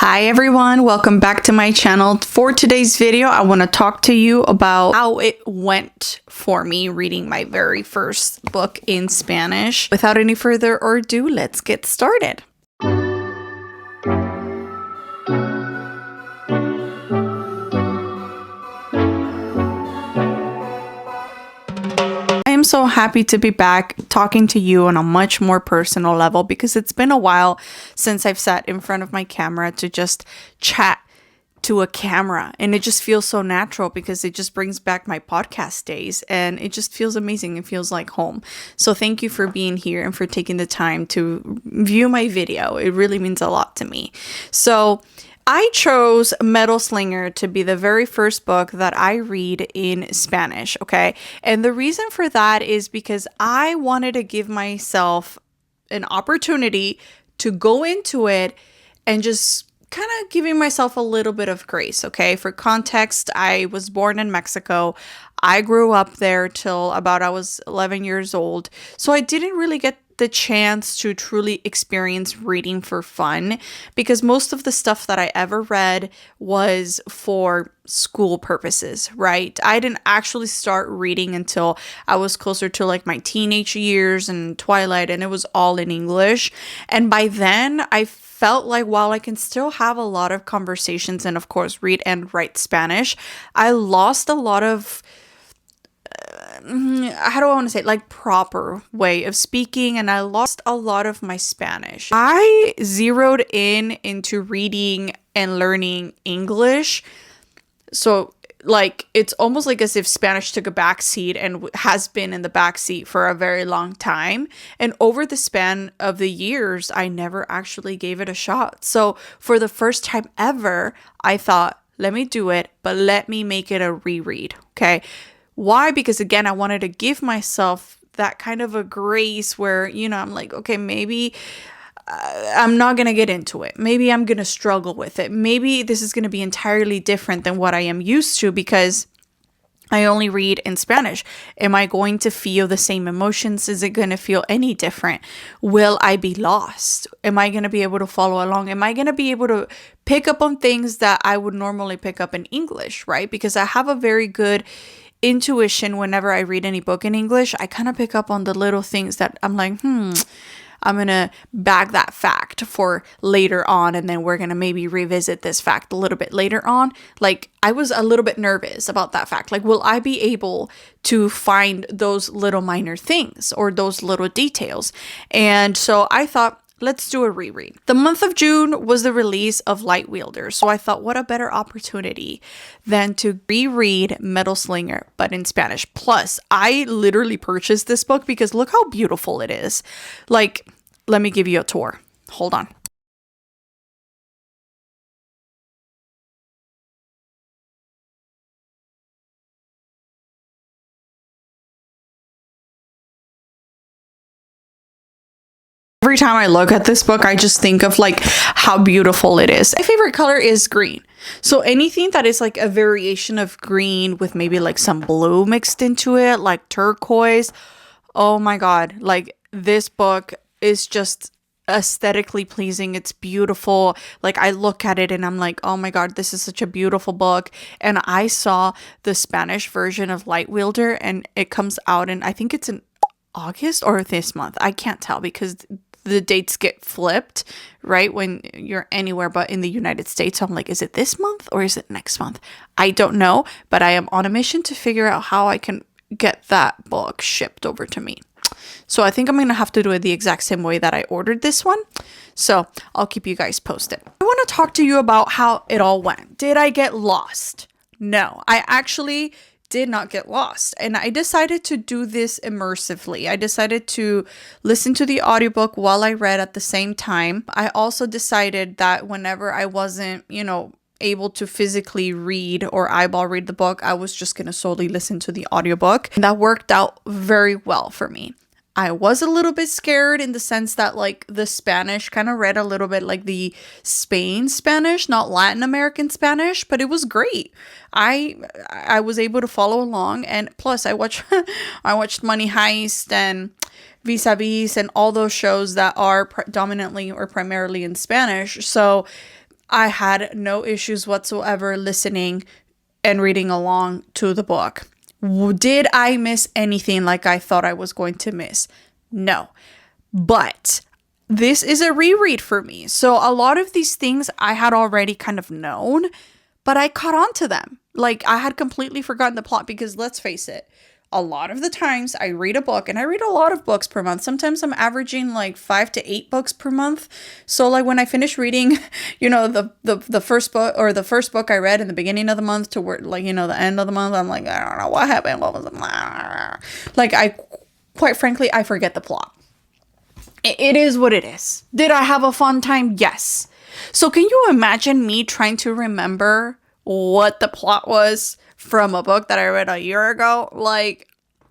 Hi everyone, welcome back to my channel. For today's video, I want to talk to you about how it went for me reading my very first book in Spanish. Without any further ado, let's get started. I am so happy to be back talking to you on a much more personal level because it's been a while since I've sat in front of my camera to just chat to a camera, and it just feels so natural because it just brings back my podcast days and it just feels amazing. It feels like home. So thank you for being here and for taking the time to view my video. It really means a lot to me. So I chose Slinger to be the very first book that I read in Spanish, okay? And the reason for that is because I wanted to give myself an opportunity to go into it and just kind of giving myself a little bit of grace, okay? For context, I was born in Mexico. I grew up there till about I was 11 years old. So I didn't really get the chance to truly experience reading for fun because most of the stuff that I ever read was for school purposes, right? I didn't actually start reading until I was closer to like my teenage years and Twilight, and it was all in English. And by then I felt like while I can still have a lot of conversations and of course read and write Spanish, I lost a lot of how do I want to say it? Like proper way of speaking, and I lost a lot of my Spanish. I zeroed into reading and learning English. So like it's almost like as if Spanish took a backseat and has been in the backseat for a very long time. And over the span of the years, I never actually gave it a shot. So for the first time ever, I thought, let me do it, but let me make it a reread. Okay. Why? Because again, I wanted to give myself that kind of a grace where, you know, I'm like, okay, maybe I'm not going to get into it. Maybe I'm going to struggle with it. Maybe this is going to be entirely different than what I am used to because I only read in Spanish. Am I going to feel the same emotions? Is it going to feel any different? Will I be lost? Am I going to be able to follow along? Am I going to be able to pick up on things that I would normally pick up in English, right? Because I have a very good intuition whenever I read any book in English. I kind of pick up on the little things that I'm like, I'm going to bag that fact for later on, and then we're going to maybe revisit this fact a little bit later on. Like, I was a little bit nervous about that fact. Like, will I be able to find those little minor things or those little details? And so I thought, let's do a reread. The month of June was the release of Light Wielder, so I thought, what a better opportunity than to reread Slinger, but in Spanish. Plus, I literally purchased this book because look how beautiful it is. Like, let me give you a tour. Hold on. Every time I look at this book, I just think of like how beautiful it is. My favorite color is green. So anything that is like a variation of green with maybe like some blue mixed into it, like turquoise. Oh my God. Like this book is just aesthetically pleasing. It's beautiful. Like I look at it and I'm like, oh my God, this is such a beautiful book. And I saw the Spanish version of Light Wielder and it comes out in, I think it's in August or this month. I can't tell because the dates get flipped, right? When you're anywhere but in the United States. So I'm like, is it this month or is it next month? I don't know, but I am on a mission to figure out how I can get that book shipped over to me. So I think I'm going to have to do it the exact same way that I ordered this one. So I'll keep you guys posted. I want to talk to you about how it all went. Did I get lost? No, I actually did not get lost. And I decided to do this immersively. I decided to listen to the audiobook while I read at the same time. I also decided that whenever I wasn't, able to physically read or eyeball read the book, I was just going to solely listen to the audiobook. And that worked out very well for me. I was a little bit scared in the sense that like the Spanish kind of read a little bit like the Spain Spanish, not Latin American Spanish, but it was great. I was able to follow along, and plus I watched Money Heist and Vis-a-Vis and all those shows that are predominantly or primarily in Spanish. So I had no issues whatsoever listening and reading along to the book. Did I miss anything like I thought I was going to miss? No. But this is a reread for me. So a lot of these things I had already kind of known, but I caught on to them. Like, I had completely forgotten the plot because let's face it, a lot of the times I read a book, and I read a lot of books per month. Sometimes I'm averaging like 5 to 8 books per month. So like when I finish reading, you know, the first book, or the first book I read in the beginning of the month to where, like, you know, the end of the month, I'm like, I don't know what happened. What was it? Like, quite frankly, I forget the plot. It is what it is. Did I have a fun time? Yes. So can you imagine me trying to remember what the plot was from a book that I read a year ago? Like,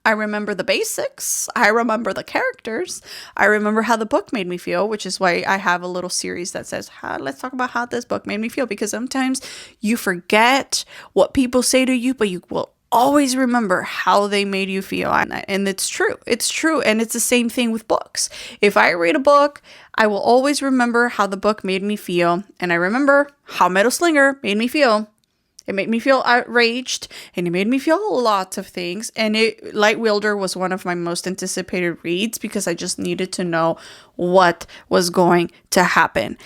I remember the basics. I remember the characters. I remember how the book made me feel, which is why I have a little series that says, let's talk about how this book made me feel. Because sometimes you forget what people say to you, but you will always remember how they made you feel. And it's true. It's true. And it's the same thing with books. If I read a book, I will always remember how the book made me feel. And I remember how Metal Slinger made me feel. It made me feel outraged, and it made me feel lots of things. And Light Wielder was one of my most anticipated reads because I just needed to know what was going to happen.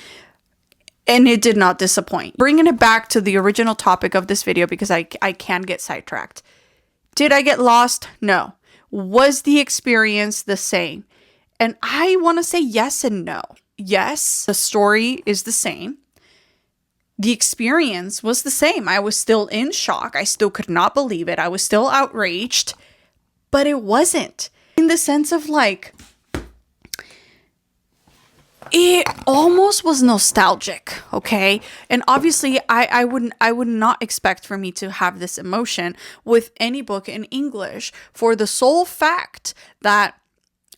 And it did not disappoint. Bringing it back to the original topic of this video, because I can get sidetracked. Did I get lost? No. Was the experience the same? And I want to say yes and no. Yes, the story is the same. The experience was the same. I was still in shock. I still could not believe it. I was still outraged. But it wasn't. In the sense of like, it almost was nostalgic, okay? And obviously, I would not expect for me to have this emotion with any book in English, for the sole fact that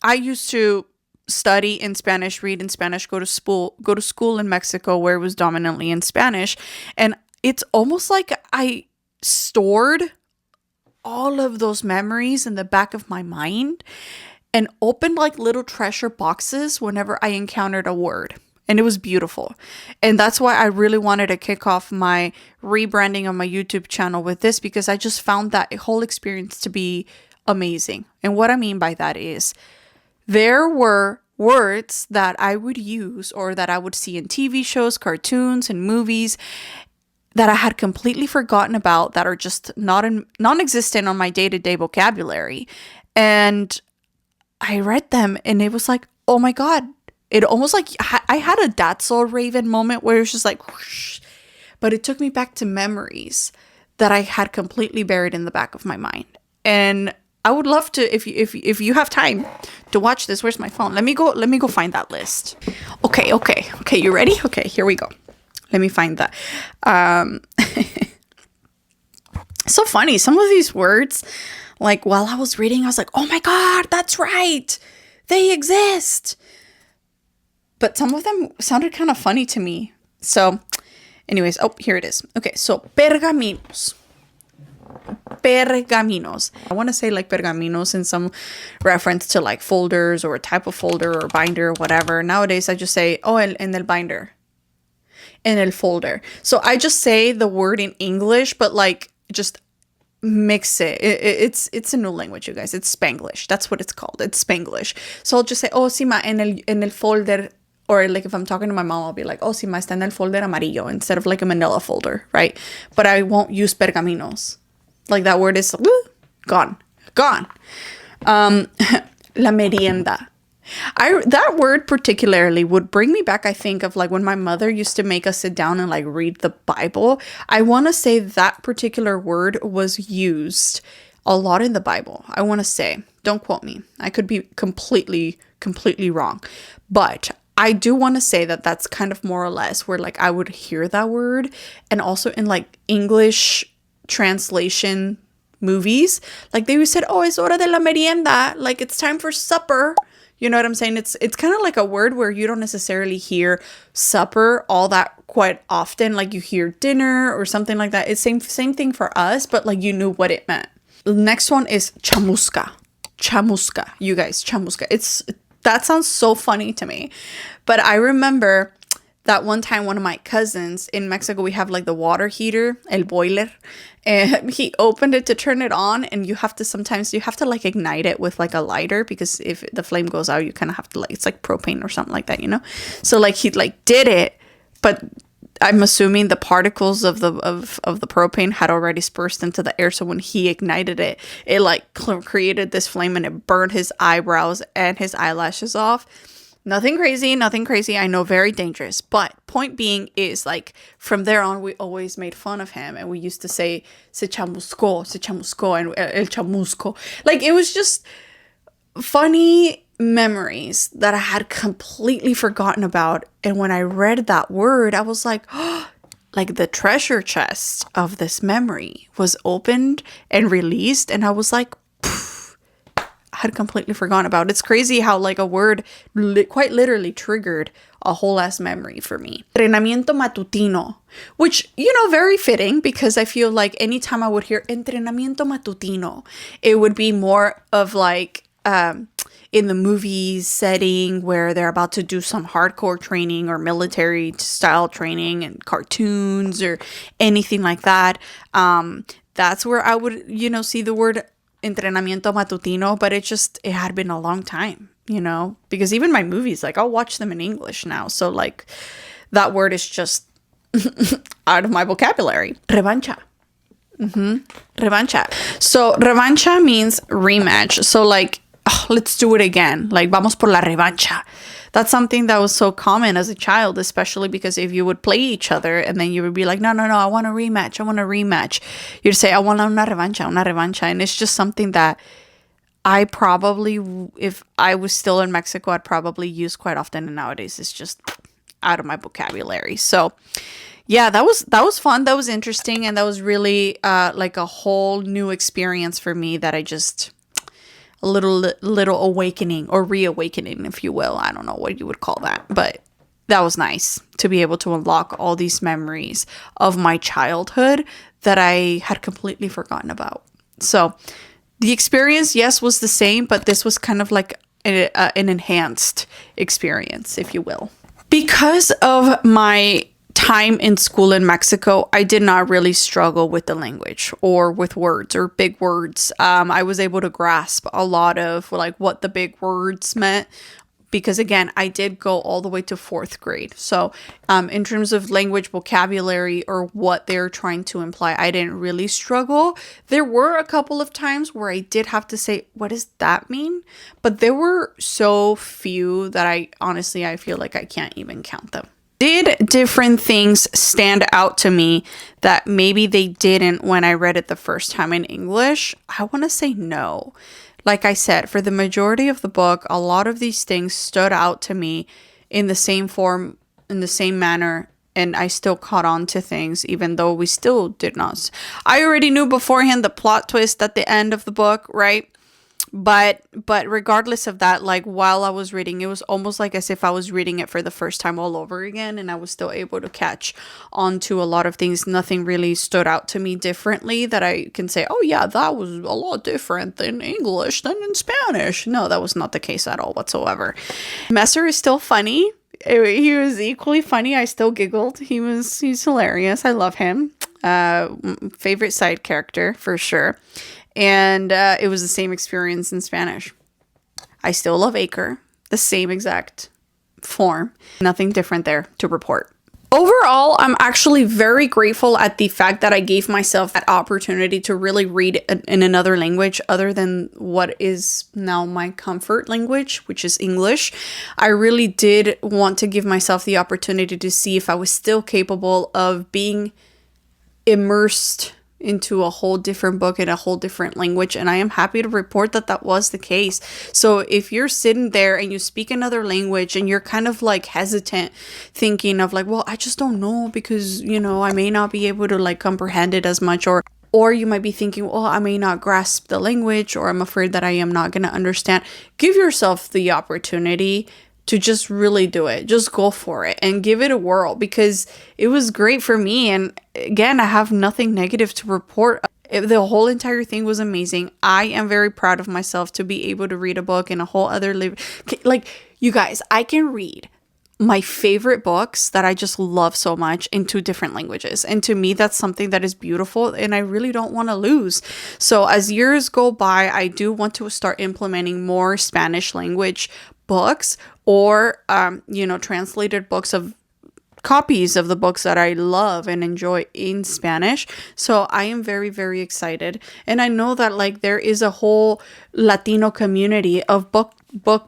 I used to study in Spanish, read in Spanish, go to school in Mexico where it was dominantly in Spanish. And it's almost like I stored all of those memories in the back of my mind and opened like little treasure boxes whenever I encountered a word. And it was beautiful. And that's why I really wanted to kick off my rebranding of my YouTube channel with this, because I just found that whole experience to be amazing. And what I mean by that is, there were words that I would use or that I would see in TV shows, cartoons, and movies that I had completely forgotten about, that are just non-existent on my day-to-day vocabulary. And I read them and it was like, oh my God. It almost like I had a That's So Raven moment where it was just like, whoosh. But it took me back to memories that I had completely buried in the back of my mind. And I would love to, if you have time to watch this. Where's my phone? Let me go find that list. Okay, you ready? Okay, here we go. Let me find that. So funny. Some of these words, like while I was reading, I was like, oh my God, that's right. They exist. But some of them sounded kind of funny to me. So anyways, oh, here it is. Okay, so pergaminos. Pergaminos. I want to say like pergaminos in some reference to like folders or a type of folder or binder or whatever. Nowadays, I just say, oh, en el binder. En el folder. So I just say the word in English, but like just mix it. It's a new language, you guys. It's Spanglish. That's what it's called. It's Spanglish. So I'll just say, oh, sí, ma, en el folder. Or like if I'm talking to my mom, I'll be like, oh, sí, ma, está en el folder amarillo, instead of like a manila folder, right? But I won't use pergaminos. Like that word is gone. La merienda. That word particularly would bring me back, I think, of like when my mother used to make us sit down and like read the Bible. I want to say that particular word was used a lot in the Bible. I want to say, don't quote me. I could be completely wrong. But I do want to say that that's kind of more or less where like I would hear that word. And also in like English translation movies, like they said, oh, es hora de la merienda, like it's time for supper. You know what I'm saying? It's kind of like a word where you don't necessarily hear supper all that quite often. Like you hear dinner or something like that. It's same thing for us, but like you knew what it meant. The next one is chamusca. Chamusca, you guys, chamusca. That sounds so funny to me. But I remember that one time one of my cousins in Mexico, we have like the water heater, el boiler, and he opened it to turn it on, and you have to like ignite it with like a lighter, because if the flame goes out, you kind of have to, like, it's like propane or something like that, you know? So like he like did it, but I'm assuming the particles of the propane had already dispersed into the air. So when he ignited it, it like created this flame, and it burned his eyebrows and his eyelashes off. Nothing crazy. I know, very dangerous. But point being is, like, from there on, we always made fun of him, and we used to say se chamuscó, and el chamusco. Like, it was just funny memories that I had completely forgotten about. And when I read that word, I was like, oh, like the treasure chest of this memory was opened and released. And I was like, I had completely forgotten about it. It's crazy how like a word quite literally triggered a whole ass memory for me. Entrenamiento matutino, which, you know, very fitting, because I feel like anytime I would hear entrenamiento matutino, it would be more of like in the movies setting where they're about to do some hardcore training or military style training and cartoons or anything like that. That's where I would, you know, see the word entrenamiento matutino, but it had been a long time, you know, because even my movies, like, I'll watch them in English now. So like that word is just out of my vocabulary. Revancha. Revancha. So revancha means rematch. So like, let's do it again. Like, vamos por la revancha. That's something that was so common as a child, especially because if you would play each other and then you would be like, no, I want a rematch. You'd say, I want una revancha. And it's just something that I probably, if I was still in Mexico, I'd probably use quite often. And nowadays it's just out of my vocabulary. So yeah, that was fun. That was interesting. And that was really like a whole new experience for me that I just... a little awakening or reawakening, if you will. I don't know what you would call that, but that was nice to be able to unlock all these memories of my childhood that I had completely forgotten about. So the experience, yes, was the same, but this was kind of like an enhanced experience, if you will. Because of my time in school in Mexico, I did not really struggle with the language or with words or big words. I was able to grasp a lot of like what the big words meant, because again, I did go all the way to 4th grade. So in terms of language vocabulary or what they're trying to imply, I didn't really struggle. There were a couple of times where I did have to say, what does that mean? But there were so few that I feel like I can't even count them. Did different things stand out to me that maybe they didn't when I read it the first time in English? I want to say no. Like I said, for the majority of the book, a lot of these things stood out to me in the same form, in the same manner, and I still caught on to things, even though we still did not. I already knew beforehand the plot twist at the end of the book, right? But regardless of that, like while I was reading, it was almost like as if I was reading it for the first time all over again, and I was still able to catch on to a lot of things. Nothing really stood out to me differently that I can say, oh yeah, that was a lot different in English than in Spanish. No, that was not the case at all whatsoever. Messer is still funny. He was equally funny. I still giggled. He's hilarious. I love him. Favorite side character for sure. And it was the same experience in Spanish. I still love Acre, the same exact form. Nothing different there to report. Overall, I'm actually very grateful at the fact that I gave myself that opportunity to really read in another language other than what is now my comfort language, which is English. I really did want to give myself the opportunity to see if I was still capable of being immersed into a whole different book in a whole different language, and I am happy to report that that was the case. So if you're sitting there and you speak another language and you're kind of like hesitant, thinking of like, well, I just don't know because, you know, I may not be able to like comprehend it as much, or you might be thinking, well, I may not grasp the language, or I'm afraid that I am not going to understand. Give yourself the opportunity to just really do it. Just go for it and give it a whirl, because it was great for me. And again, I have nothing negative to report. The whole entire thing was amazing. I am very proud of myself to be able to read a book in a whole other like, you guys, I can read my favorite books that I just love so much in 2 different languages. And to me, that's something that is beautiful and I really don't want to lose. So as years go by, I do want to start implementing more Spanish language books or, translated books of copies of the books that I love and enjoy in Spanish. So I am very, very excited. And I know that like there is a whole Latino community of book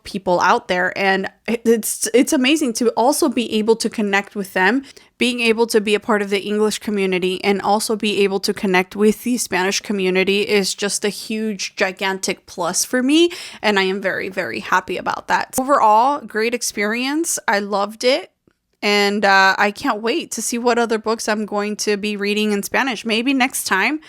people out there, and it's amazing to also be able to connect with them, being able to be a part of the English community and also be able to connect with the Spanish community is just a huge, gigantic plus for me. And I am very, very happy about that. Overall, great experience. I loved it. And I can't wait to see what other books I'm going to be reading in Spanish. Maybe next time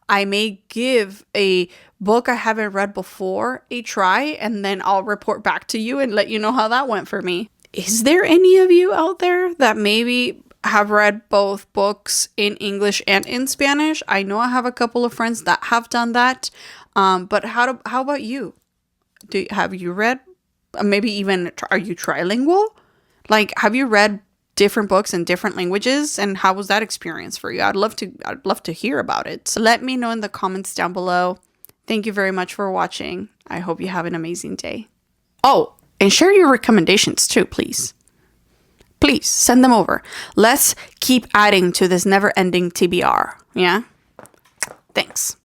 I may give a book I haven't read before a try, and then I'll report back to you and let you know how that went for me. Is there any of you out there that maybe have read both books in English and in Spanish? I know I have a couple of friends that have done that. But how about you? Have you read, maybe even, are you trilingual? Like, have you read different books in different languages, and how was that experience for you? I'd love to hear about it. So let me know in the comments down below. Thank you very much for watching. I hope you have an amazing day. Oh, and share your recommendations too, please. Please send them over. Let's keep adding to this never-ending TBR. Yeah? Thanks.